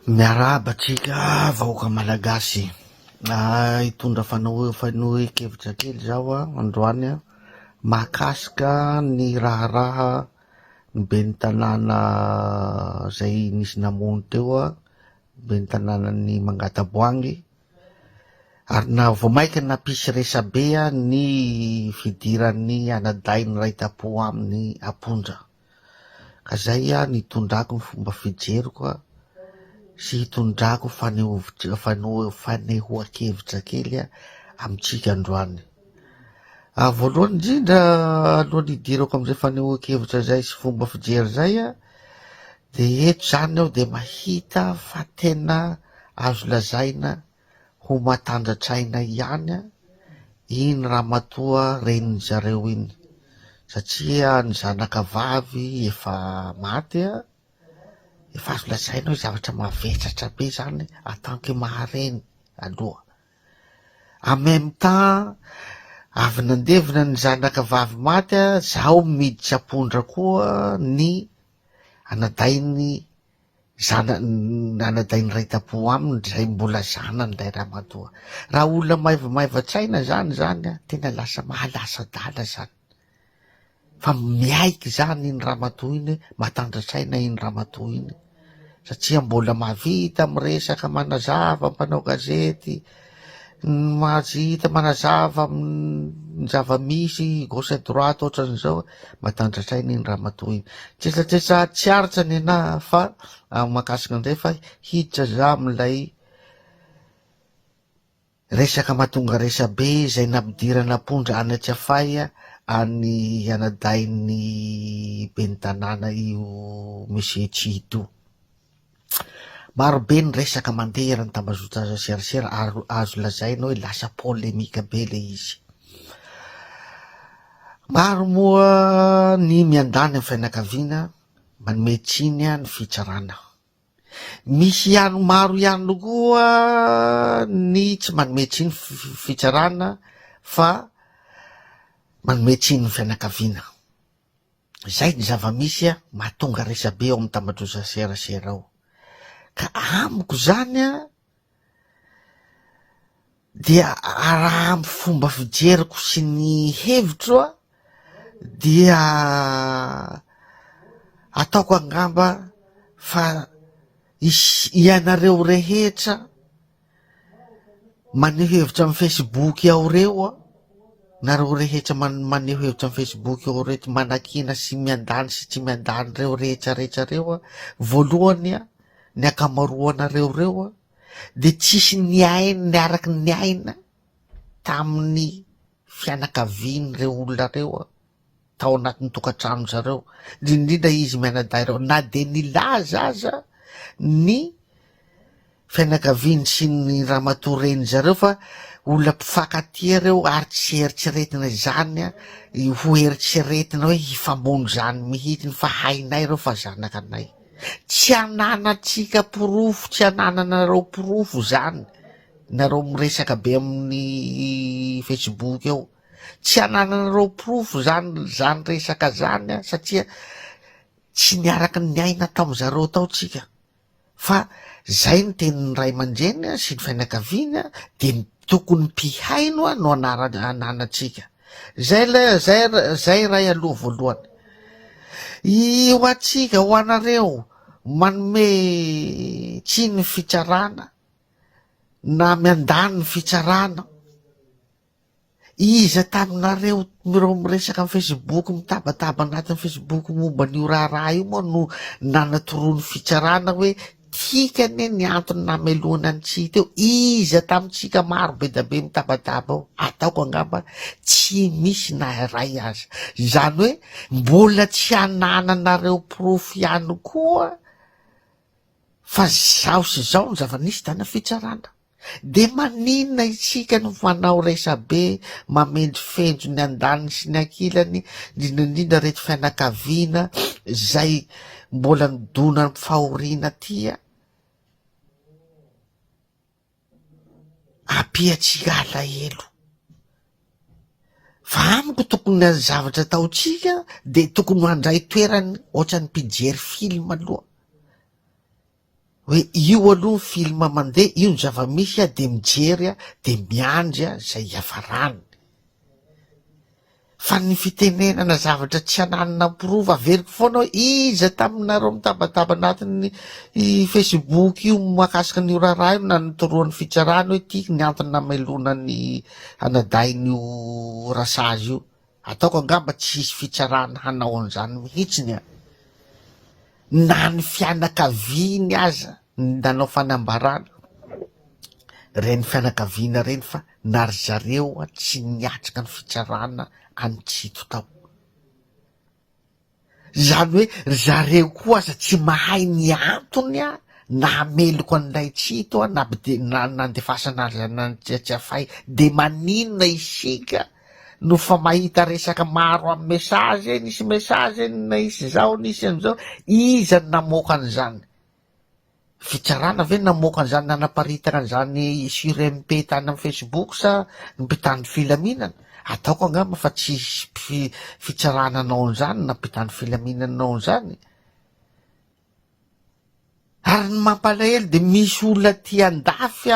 Miarahaba tsika vahoaka malagasy. Hitondra fanohy-kevitra kely zaho androany mahakasika ny raharaha ny ben'ny tanàna zay nisy namono teo ben'ny tanànan'ny Mangataboangy, ary na vao mainka nampisy resabe ny fidiran'ny anadainy Raitapo amin'ny Apondra. Ka zay nitondrako ny fomba fijeriko sy hitondrako fanehoan-kevitra kely amintsika androany. Voalohany indrindra alohan'ny hidirako am'izay fanehoan-kevitra zay sy fomba fijery zay de eto zany aho de mahita fa tena azo lazaina ho matanjatsaina ihany iny ramatoa renin zareo iny, satria ny zanakavavy efa maty efa azo lazaina hoe zavatra mavetratra be zany en tant que mahareny aloha. En même temps avy nandevina ny zanakavavy maty zaho miditsy Apondra koa ny anadainy anadainy Raitapo aminy zay mbola zanan'ilay ramatoa. Raha olona maivamaivantsaina zany tena lasa mahalasadaala zany, fa miaiky zany iny ramatoa iny, matandratsaina iny ramatoa iny, satria mbola mahavita miresaka manazava mpanao gazety, mahita manazava ny zava-misy gauche droite ohatran'izao, matandratsaina iny ramatoa iny. Tsetsatsesa tsiaritsany anahy fa mahakasika an'izay fa hiditra za am'ilay resaka mahatonga resabe zay nampidirana Apondra any Atsiafay any anadainy ben'ny tanàna io Monsieur Tito. Marobe ny resaka mandeha raha ny tambazotra serasera ary azo lazaina hoe lasa polemika be le izy. Maro moa ny miandany amin'ny fianakaviana manome tsiny ny fitsarana. Misy ihany maro ihany koa ny tsy manome tsiny fitsarana fa manome tsiny ny fianakaviana. Zay ny zava-misy mahatonga resabe ao amin'ny tambajotran serasera ao. Ka amiko zany dia raha amy fomba fijeriko sy ny hevitro dia ataoko angamba fa ianareo rehetra maneho hevitra amin'ny Facebook ao reo nareo rehetra maneho hevitra amin'ny Facebook ao rehetra manakina sy miandany sy tsy miandany reo rehetrarehetra reo voalohany ny akamaroanareo de tsisy niaraky niaina tamin'ny fianakaviany reo olona reo tao anatin'ny tokantrano zareo, indrindra izy mianadahy reo, na de nilaza aza ny fianakaviany sy ny ramatoa reny zareo fa olona mpifankatia reo ary tsy eritreretina zany ho eritreretina hoe hifamono zany mihitsy fa hainay reo fa zanakanay. Tsy ananatsika porofo, tsy anananareo porofo zany nareo miresaka be amin'ny Facebook eo, tsy anananareo porofo zany resaka zany satria tsy niaraky niaina tamin'zareo tao tsika, fa zay ny tenin'ny ray aman-dreny sy ny fianakaviana de tokony mpihaino no ananatsika. Zay ray aloha voalohany. Ho atsika ho anareo manome tsiny ny fitsarana na miandany ny fitsarana, iza taminareo reo miresaka amin'ny Facebook mitabataba anatin'ny Facebook momba n'io raharaha io moa no nanatoroa ny fitsarana hoe tikane ny antony nameloana antsika teo, iza tamitsika maro be da be mitabataba ao. Ataoko angamba tsy misy na ray aza, zany hoe mbola tsy anananareo porofo ihany koa fa zao sy zao ny zava-nisy dana fitsarana. De maninona itsika no manao resabe mamendrifendro ny andaniny sy ny ankilany, indrindra reto fianakaviana zay mbola nidona ny fahoriana tia, apiatsika alahelo. Fa amiko tokony ny zavatra ataotsika de tokony handray toerany ohatran'ny mpijery film aloha. hoe io aloha ny film mandeha, io ny zava-misy a de mijery a de miandry a zay iafarany. Fa ny fitenenana zavatra tsy ananina pirova averiko foana hoe iza taminareo mitabataba anatin'ny Facebook io makasika ny raharaha io na nitoroan'ny fitsarana hoe tiky ny antony namelona ny anadain'io rasazy io. Ataoko angamba tsisy fitsarana hanao an'izany mihitsiny a. Na ny fianakaviany aza nanao fanambarana reny fianakaviana reny fa nary zareo a tsy niatrika ny fitsarana anytsito tao. Zany hoe zareo koa aza tsy mahay ny antony a na ameloko an'ilay tsito a nandefasana azy nantsiatsiafay de maninona isika no fa mahita resaka maro amin'ny mesazy nisy mesazy na isy zao nisy an'izao iza ny namoaka an'izany fitsarana ve namoaka an'izany nanaparitaka an'izany sur MP tany amin'ny Facebook sa ny mpitandro filaminana. Ataoko angamba fa tsisy fitsarananao an'izany na mpitandro filaminanao an'izany. Ary ny mampalahelo de misy olona tia andafy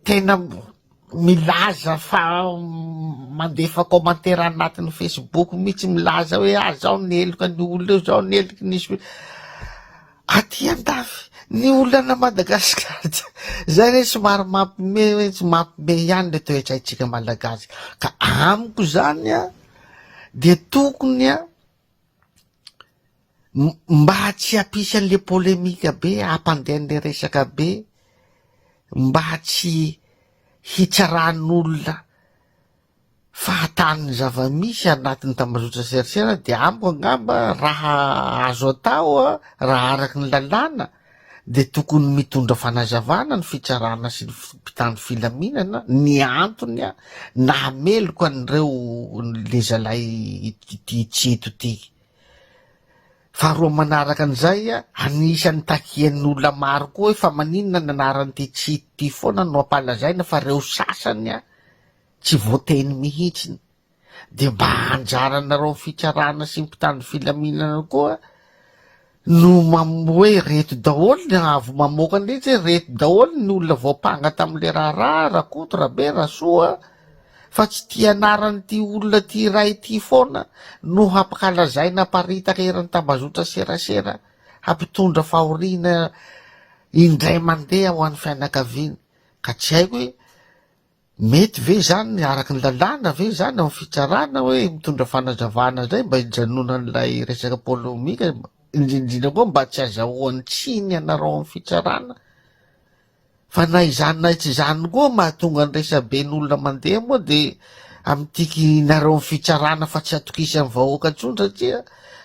tena milaza fa mandefa commentaire anatin'ny Facebook mihitsy milaza hoe zao ny eloka ny olona io, zao ny eloka nisy aty andafy ny olona Madagasikara zay re somary mampime ihany le toetraitsika malagasy. Ka amiko zany a de tokony a mba tsy hampisy an'le polemika be, hampandehan'le resaka be, mba tsy hitsaran'olona fahatan'ny zava-misy anatin'ny tambazotra serasera de amiko angamba raha azo atao a raha araky ny lalàna de tokony mitondra fanazavana ny fitsarana sy ny mpitandro filaminana ny antony a na ameloko an'ireo le zalay tsito ty. Faharoa manaraka an'izay a anisan'ny takian'olona maro koa hoe fa maninona ny anaran'ity tsito ty foana no ampalazaina fa reo sasany a tsy voateny mihitsiny de mba anjaranareo fitsarana sy mpitandro filaminana koa no hoe reto daholo ny avo mamoaka an'ilay reto daholo ny olona voapanga tam'le raharaha rakoto rabe rasoa fa tsy tia anaran'ity olona ty ray ty foana no hampakalazaina paritaka eran'ny tambazotra serasera hampitondra fahoriana indray mandeha ho an'ny fianakaviana. Ka tsy haiko hoe mety ve zany araky ny lalàna ve zany amin'ny fitsarana hoe mitondra fanazavana zay mba hijanona an'ilay resaka polemika indrindrindra koa mba tsy azahoan'ny tsiny ianareo amin'ny fitsarana. Fa na izany na tsy izany koa mahatonga ny resaben'olona mandeha moa de amitiky nareo amin'ny fitsarana fa tsy atokisan'ny vahoaka intsony satria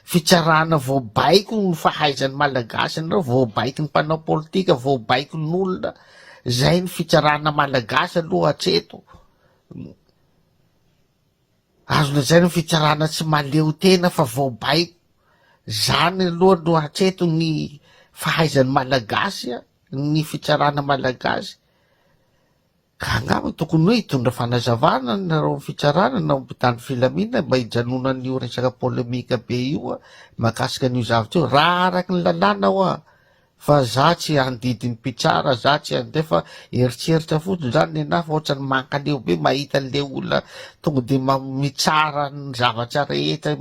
fitsarana voabaiko ny fahaizan'ny malagasy anareo, voabaiko ny mpanao politika, voabaiko ny olona. Zay ny fitsarana malagasy aloha hatreto. Azo lazaina ny fitsarana tsy maleo tena fa voabaiko. Zany aloha no hatreto ny fahaizan'ny malagasy ny fitsarana malagasy. Ka angamba tokony hoe hitondra fanazavana nareo fitsarana na mpitandro filaminana mba hijanonan'io resaka polemika be io makasika an'io zavatra io raha araky ny lalàna ho a. Fa za tsy andidiny mpitsara, za tsy andefa eritseritra fotsiny zany nenahy fa ohatrany mankaleo be mahita an'le olona tonga de mitsara ny zavatra rehetra,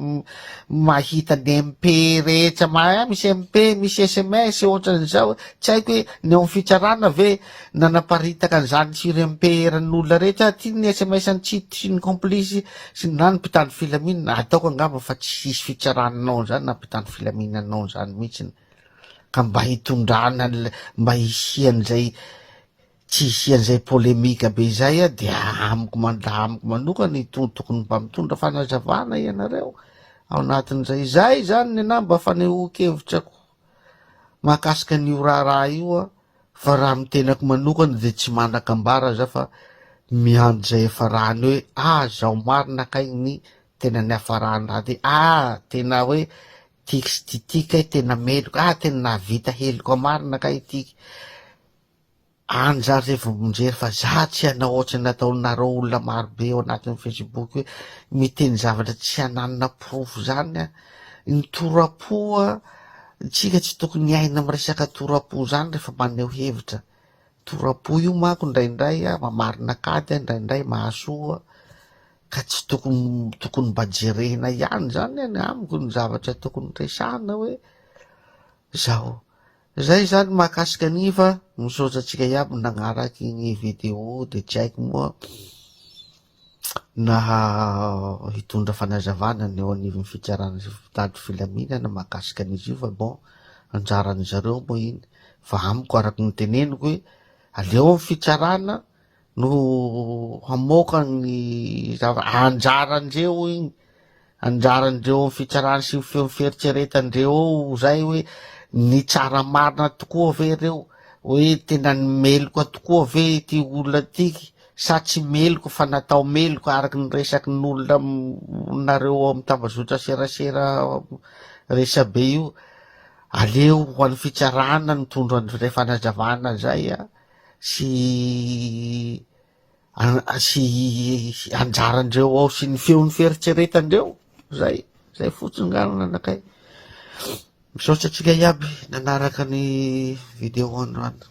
mahita ny MP rehetra, misy MP, misy SMS ohatran'izao. Tsy haiko hoe ny ao fitsarana ve nanaparitaka an'izany sur MP eran'olona rehetra ty ny SMS ny tsito sy ny complice sy na ny mpitandro filaminana. Ataoko angamba fa tsy sisy fitsarananao zany na mpitandro filaminanao zany mihitsiny. Ka mba hitondrana mba hisian'izay tsy hisian'izay polemika be zay a de amiko manokana tokony mba mitondra fanazavana ianareo ao anatin'izay. Zay zany nenahy mba fanehoan-kevitrako mahakasika an'io raharaha io a. Fa raha mitenako manokana de tsy manan-kambara za fa miandry zay hafarany hoe zao marina kay ny tena ny hafarany raha ty tena hoe tiky sy titika tena meloko tena navita heloko marina kay tiky anjary rehefa monjery. Fa za tsy hanao ohatry nataonareo olona marobe ao anatin'ny Facebook hoe miteny zavatra tsy hananina profo zany a. Ny torapoa tsika tsy tokony aina amy resaka torapo zany rehefa maneho hevitra. Torapo io manko indraindray mamarina kady indraindray mahasoa, ka tsy tokony mba jerena ihany zany any amiko ny zavatra tokony resana hoe zao. Zay zany mahakasika aniva misaotratsika iaby nagnaraky ny video de tsy haiko moa na hitondra fanazavana ny eo anivon'ny fitsarana sy tady filaminana mahakasika an'izy io, fa bon anjaran'ny zareo moa iny. Fa amiko araky ny teneniko hoe aleo amin'ny fitsarana no hamoaka ny anjarandreo iny, anjarandreo amin'ny fitsarana sy ny feo fieritseretandreo zay hoe ny tsara marina tokoa ve reo, hoe tena meloka tokoa ve ty olona tiky sa tsy meloka fa natao meloka araky ny resaky n'olona nareo amin'ny tambazotra serasera resabe io. Aleo ho an'ny fitsarana mitondra ny fanazavana zay sy anjarandreo ao sy ny feon'ny fieritseretandreo. Zay fotsiny ngano nanakay. Misaotra atsika iaby nanaraka ny video androany.